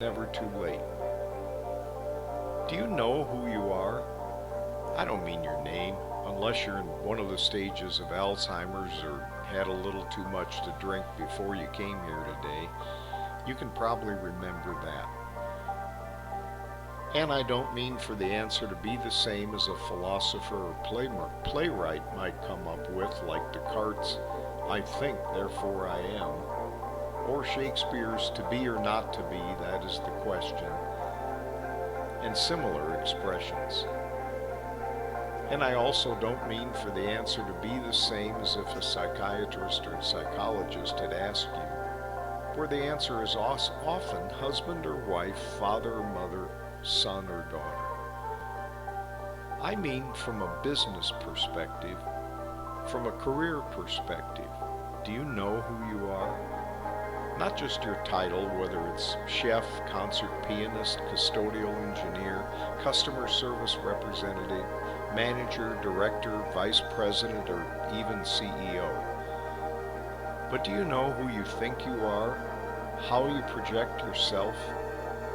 never too late. Do you know who you are? I don't mean your name, unless you're in one of the stages of Alzheimer's or had a little too much to drink before you came here today. You can probably remember that. And I don't mean for the answer to be the same as a philosopher or playwright might come up with, like Descartes' I think, therefore I am, or Shakespeare's to be or not to be, that is the question, and similar expressions. And I also don't mean for the answer to be the same as if a psychiatrist or psychologist had asked you, where the answer is often husband or wife, father or mother, son or daughter. I mean from a business perspective, from a career perspective. Do you know who you are? Not just your title, whether it's chef, concert pianist, custodial engineer, customer service representative, manager, director, vice president, or even CEO. But do you know who you think you are? How you project yourself?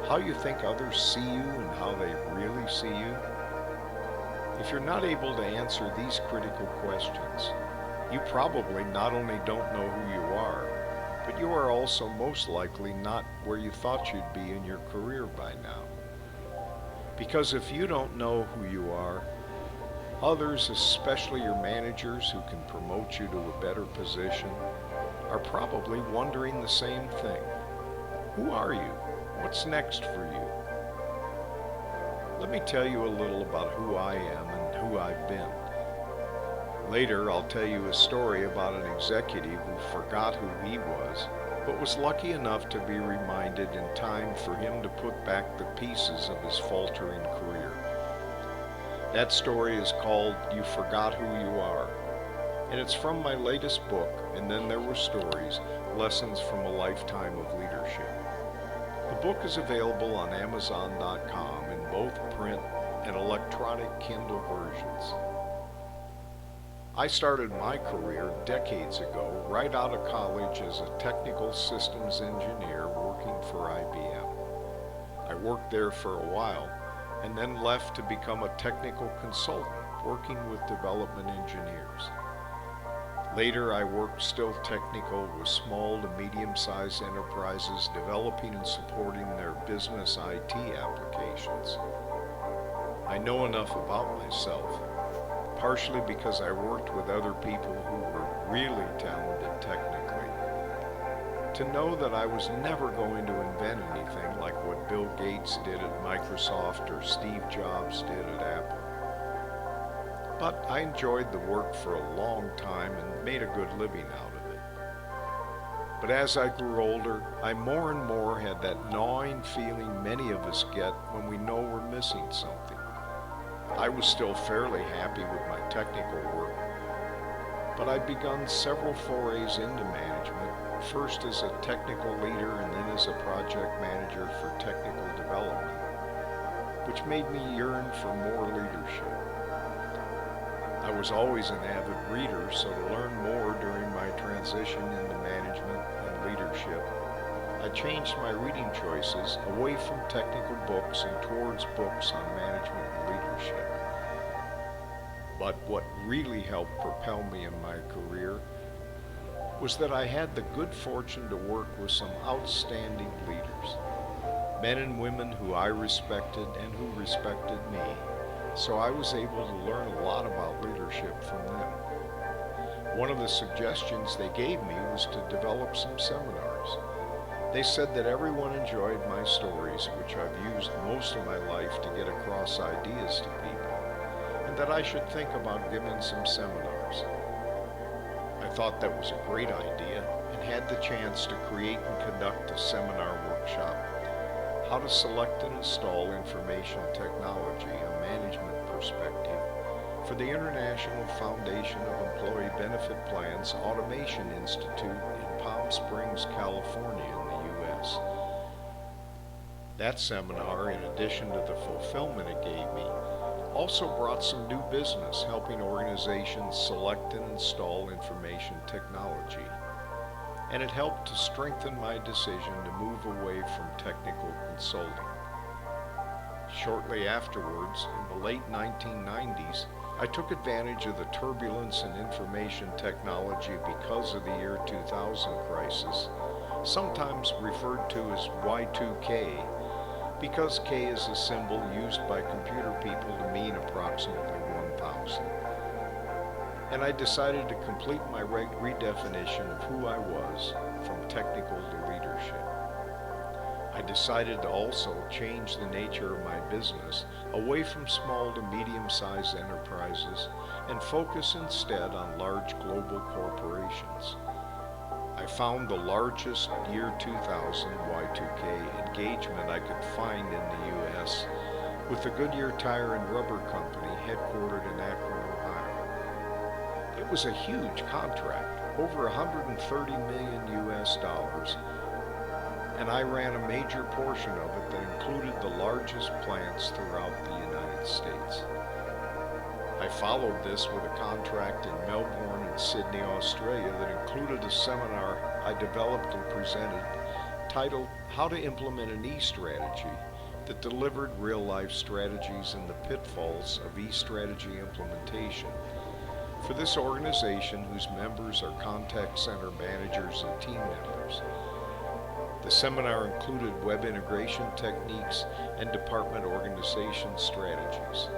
How you think others see you and how they really see you? If you're not able to answer these critical questions, you probably not only don't know who you are, but you are also most likely not where you thought you'd be in your career by now. Because if you don't know who you are, others, especially your managers who can promote you to a better position, are probably wondering the same thing. Who are you? What's next for you? Let me tell you a little about who I am and who I've been. Later, I'll tell you a story about an executive who forgot who he was, but was lucky enough to be reminded in time for him to put back the pieces of his faltering career. That story is called You Forgot Who You Are, and it's from my latest book, And Then There Were Stories, Lessons from a Lifetime of Leadership. The book is available on Amazon.com in both print and electronic Kindle versions. I started my career decades ago, right out of college, as a technical systems engineer working for IBM. I worked there for a while and then left to become a technical consultant working with development engineers. Later, I worked still technical with small to medium-sized enterprises developing and supporting their business IT applications. I know enough about myself, partially because I worked with other people who were really talented technically, to know that I was never going to invent anything like what Bill Gates did at Microsoft or Steve Jobs did at Apple. But I enjoyed the work for a long time and made a good living out of it. But as I grew older, I more and more had that gnawing feeling many of us get when we know we're missing something. I was still fairly happy with my technical work, but I'd begun several forays into management, first as a technical leader and then as a project manager for technical development, which made me yearn for more leadership. I was always an avid reader, so to learn more during my transition into management and leadership, I changed my reading choices away from technical books and towards books on management and leadership. But what really helped propel me in my career was that I had the good fortune to work with some outstanding leaders, men and women who I respected and who respected me, so I was able to learn a lot about leadership from them. One of the suggestions they gave me was to develop some seminars. They said that everyone enjoyed my stories, which I've used most of my life to get across ideas to people, and that I should think about giving some seminars. I thought that was a great idea and had the chance to create and conduct a seminar workshop, How to Select and Install Information Technology, a Management Perspective, for the International Foundation of Employee Benefit Plans Automation Institute in Palm Springs, California in the U.S. That seminar, in addition to the fulfillment it gave me, also brought some new business helping organizations select and install information technology. and it helped to strengthen my decision to move away from technical consulting. Shortly afterwards, in the late 1990s, I took advantage of the turbulence in information technology because of the year 2000 crisis, sometimes referred to as Y2K, because K is a symbol used by computer people to mean approximately 1000. And I decided to complete my redefinition of who I was from technical to leadership. I decided to also change the nature of my business away from small to medium-sized enterprises and focus instead on large global corporations. I found the largest year 2000 Y2K engagement I could find in the U.S. with the Goodyear Tire and Rubber Company headquartered in Akron, Ohio. It was a huge contract, over 130 million US dollars, and I ran a major portion of it that included the largest plants throughout the United States. I followed this with a contract in Melbourne and Sydney, Australia that included a seminar I developed and presented titled How to Implement an E-Strategy that delivered real-life strategies and the pitfalls of E-strategy implementation for this organization whose members are contact center managers and team members. The seminar included web integration techniques and department organization strategies.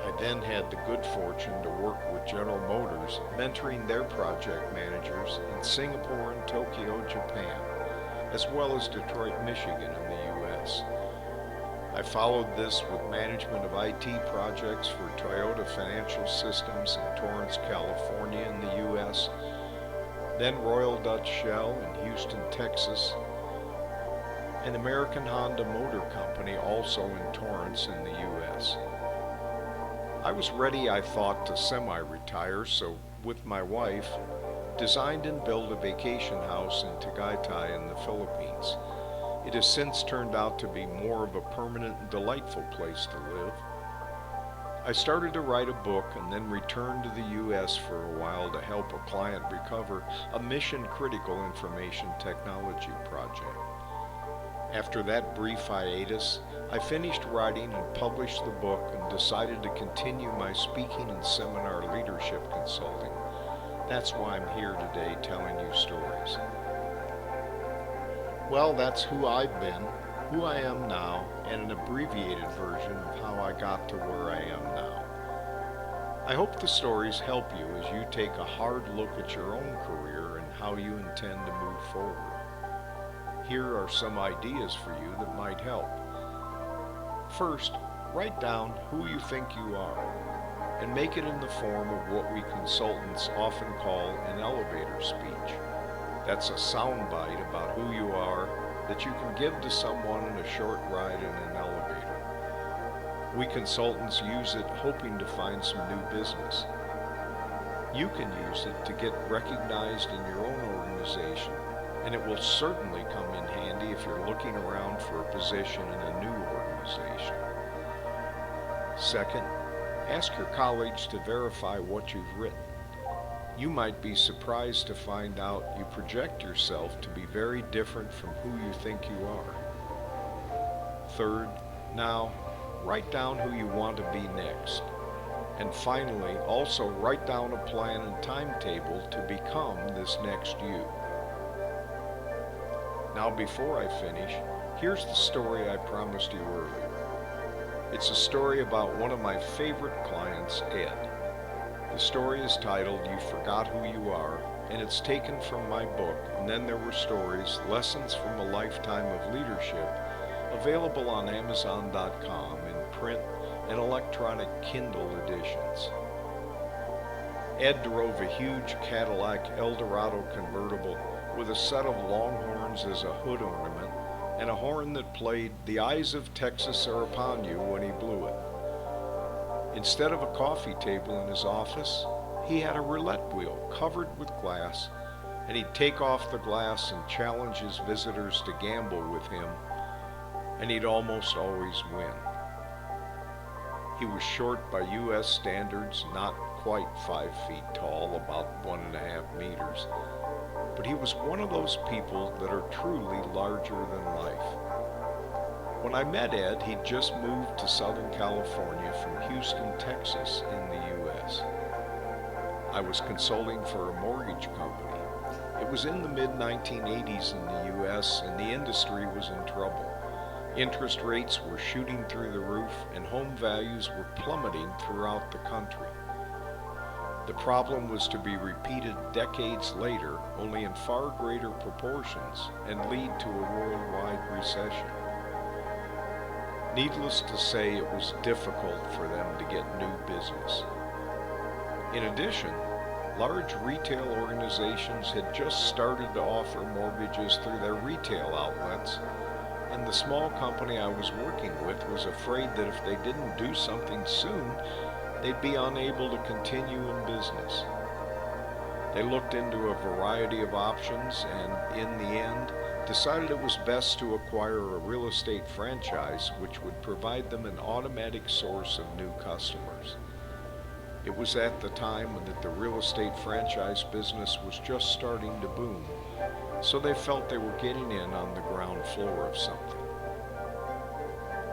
I then had the good fortune to work with General Motors, mentoring their project managers in Singapore and Tokyo, Japan, as well as Detroit, Michigan in the U.S. I followed this with management of IT projects for Toyota Financial Systems in Torrance, California in the U.S., then Royal Dutch Shell in Houston, Texas, and American Honda Motor Company also in Torrance in the U.S. I was ready, I thought, to semi-retire, so with my wife, designed and built a vacation house in Tagaytay in the Philippines. It has since turned out to be more of a permanent and delightful place to live. I started to write a book and then returned to the U.S. for a while to help a client recover a mission-critical information technology project. After that brief hiatus, I finished writing and published the book and decided to continue my speaking and seminar leadership consulting. That's why I'm here today telling you stories. Well, that's who I've been, who I am now, and an abbreviated version of how I got to where I am now. I hope the stories help you as you take a hard look at your own career and how you intend to move forward. Here are some ideas for you that might help. First, write down who you think you are and make it in the form of what we consultants often call an elevator speech. That's a soundbite about who you are that you can give to someone in a short ride in an elevator. We consultants use it hoping to find some new business. You can use it to get recognized in your own organization, and it will certainly come in handy if you're looking around for a position in a new organization. Second, ask your colleagues to verify what you've written. You might be surprised to find out you project yourself to be very different from who you think you are. Third, now, write down who you want to be next. And finally, also write down a plan and timetable to become this next you. Now, before I finish, here's the story I promised you earlier. It's a story about one of my favorite clients, Ed. The story is titled You Forgot Who You Are, and it's taken from my book, And Then There Were Stories, Lessons from a Lifetime of Leadership, available on Amazon.com in print and electronic Kindle editions. Ed drove a huge Cadillac Eldorado convertible with a set of longhorns as a hood ornament and a horn that played "The Eyes of Texas Are Upon You" when he blew it. Instead of a coffee table in his office, he had a roulette wheel covered with glass, and he'd take off the glass and challenge his visitors to gamble with him, and he'd almost always win. He was short by U.S. standards, not quite 5 feet tall, about 1.5 meters, but he was one of those people that are truly larger than life. When I met Ed, he'd just moved to Southern California from Houston, Texas in the U.S. I was consulting for a mortgage company. It was in the mid-1980s in the U.S., and the industry was in trouble. Interest rates were shooting through the roof, and home values were plummeting throughout the country. The problem was to be repeated decades later, only in far greater proportions, and lead to a worldwide recession. Needless to say, it was difficult for them to get new business. In addition, large retail organizations had just started to offer mortgages through their retail outlets, and the small company I was working with was afraid that if they didn't do something soon, they'd be unable to continue in business. They looked into a variety of options and, in the end, decided it was best to acquire a real estate franchise which would provide them an automatic source of new customers. It was at the time that the real estate franchise business was just starting to boom, so they felt they were getting in on the ground floor of something.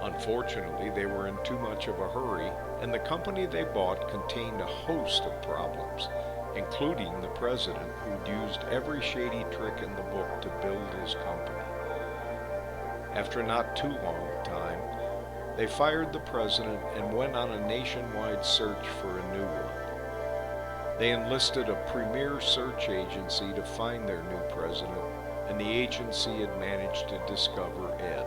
Unfortunately, they were in too much of a hurry, and the company they bought contained a host of problems, including the president who'd used every shady trick in the book to build his company. After not too long a time, they fired the president and went on a nationwide search for a new one. They enlisted a premier search agency to find their new president, and the agency had managed to discover Ed.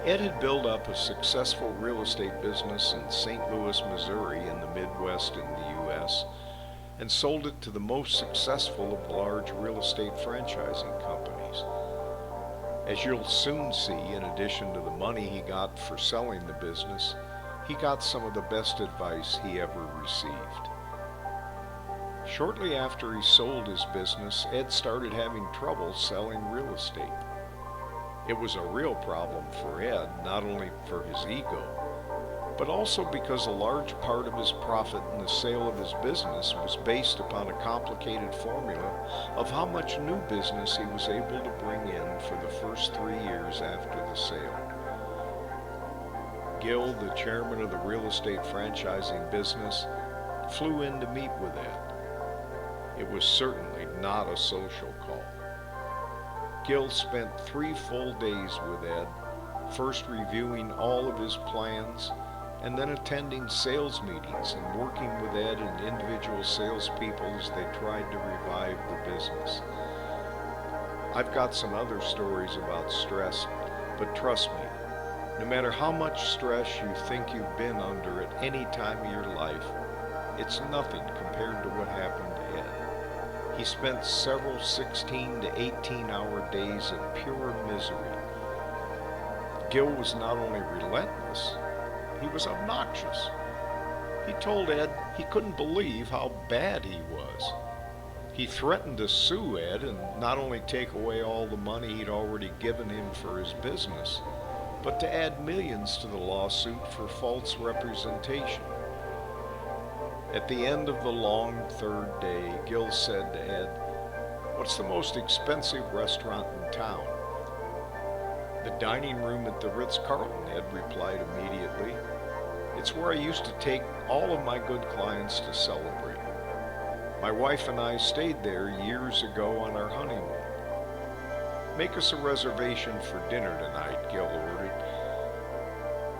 Ed had built up a successful real estate business in St. Louis, Missouri in the Midwest in the U.S., and sold it to the most successful of large real estate franchising companies. As you'll soon see, in addition to the money he got for selling the business, he got some of the best advice he ever received. Shortly after he sold his business, Ed started having trouble selling real estate. It was a real problem for Ed, not only for his ego, but also because a large part of his profit in the sale of his business was based upon a complicated formula of how much new business he was able to bring in for the first 3 years after the sale. Gil, the chairman of the real estate franchising business, flew in to meet with Ed. It was certainly not a social call. Gil spent 3 full days with Ed, first reviewing all of his plans, and then attending sales meetings and working with Ed and individual salespeople as they tried to revive the business. I've got some other stories about stress, but trust me, no matter how much stress you think you've been under at any time of your life, it's nothing compared to what happened to Ed. He spent several 16 to 18-hour days of pure misery. Gil was not only relentless, he was obnoxious. He told Ed he couldn't believe how bad he was. He threatened to sue Ed and not only take away all the money he'd already given him for his business, but to add millions to the lawsuit for false representation. At the end of the long 3rd day, Gil said to Ed, "What's the most expensive restaurant in town?" "The dining room at the Ritz-Carlton," Ed replied immediately. "It's where I used to take all of my good clients to celebrate. My wife and I stayed there years ago on our honeymoon." "Make us a reservation for dinner tonight," Gil ordered.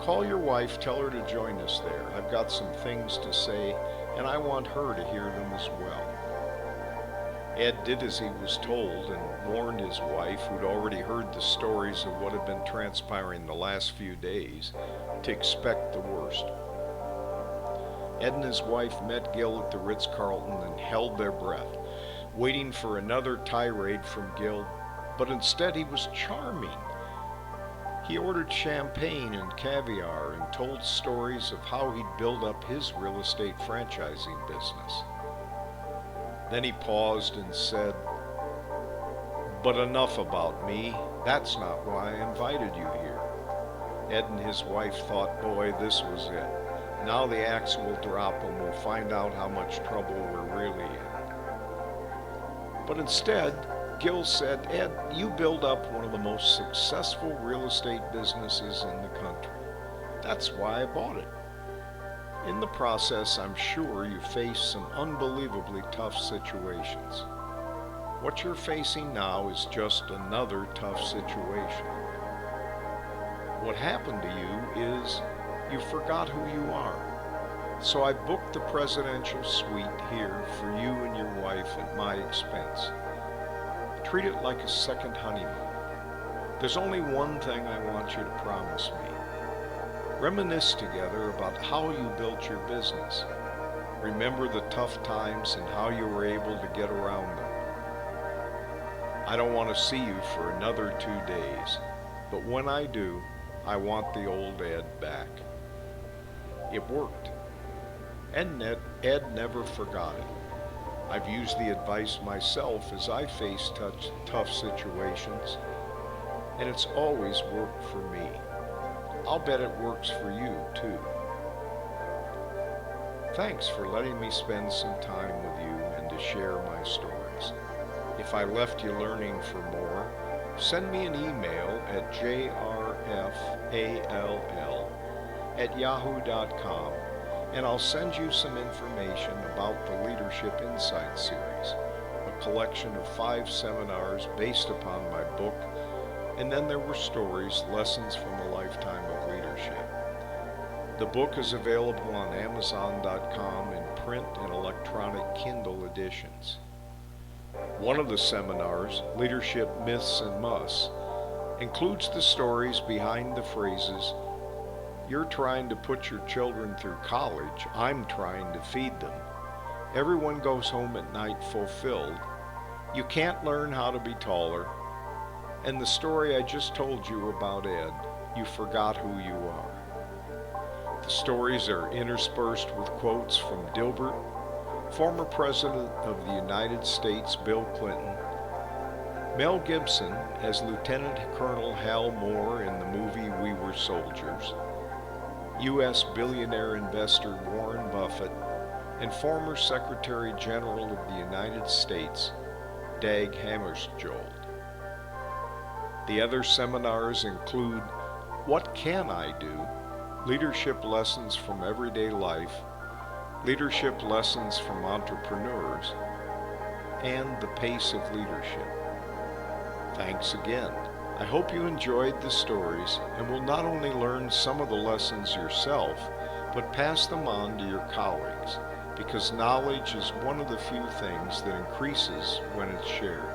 "Call your wife, tell her to join us there. I've got some things to say, and I want her to hear them as well." Ed did as he was told and warned his wife, who'd already heard the stories of what had been transpiring the last few days, to expect the worst. Ed and his wife met Gil at the Ritz-Carlton and held their breath, waiting for another tirade from Gil, but instead he was charming. He ordered champagne and caviar and told stories of how he'd built up his real estate franchising business. Then he paused and said, "But enough about me. That's not why I invited you here." Ed and his wife thought, boy, this was it. Now the axe will drop and we'll find out how much trouble we're really in. But instead, Gil said, Ed, you build up one of the most successful real estate businesses in the country. That's why I bought it. In the process, I'm sure you faced some unbelievably tough situations. What you're facing now is just another tough situation. What happened to you is you forgot who you are. So I booked the presidential suite here for you and your wife at my expense. Treat it like a second honeymoon. There's only one thing I want you to promise me. Reminisce together about how you built your business. Remember the tough times and how you were able to get around them. I don't want to see you for another 2 days, but when I do, I want the old Ed back. It worked. Ed never forgot it. I've used the advice myself as I face tough situations, and it's always worked for me. I'll bet it works for you too. Thanks for letting me spend some time with you and to share my stories. If I left you learning for more, send me an email at jrfall@yahoo.com and I'll send you some information about the Leadership Insight series, a collection of 5 seminars based upon my book, and then there were stories, lessons from a lifetime of leadership. The book is available on Amazon.com in print and electronic Kindle editions. One of the seminars, Leadership Myths and Musts, includes the stories behind the phrases, "You're trying to put your children through college, I'm trying to feed them. Everyone goes home at night fulfilled. You can't learn how to be taller." And the story I just told you about Ed, "You forgot who you are." The stories are interspersed with quotes from Dilbert, former President of the United States Bill Clinton, Mel Gibson as Lieutenant Colonel Hal Moore in the movie We Were Soldiers, U.S. billionaire investor Warren Buffett, and former Secretary General of the United States, Dag Hammarskjöld. The other seminars include What Can I Do? Leadership Lessons from Everyday Life, Leadership Lessons from Entrepreneurs, and The Pace of Leadership. Thanks again. I hope you enjoyed the stories and will not only learn some of the lessons yourself, but pass them on to your colleagues, because knowledge is one of the few things that increases when it's shared.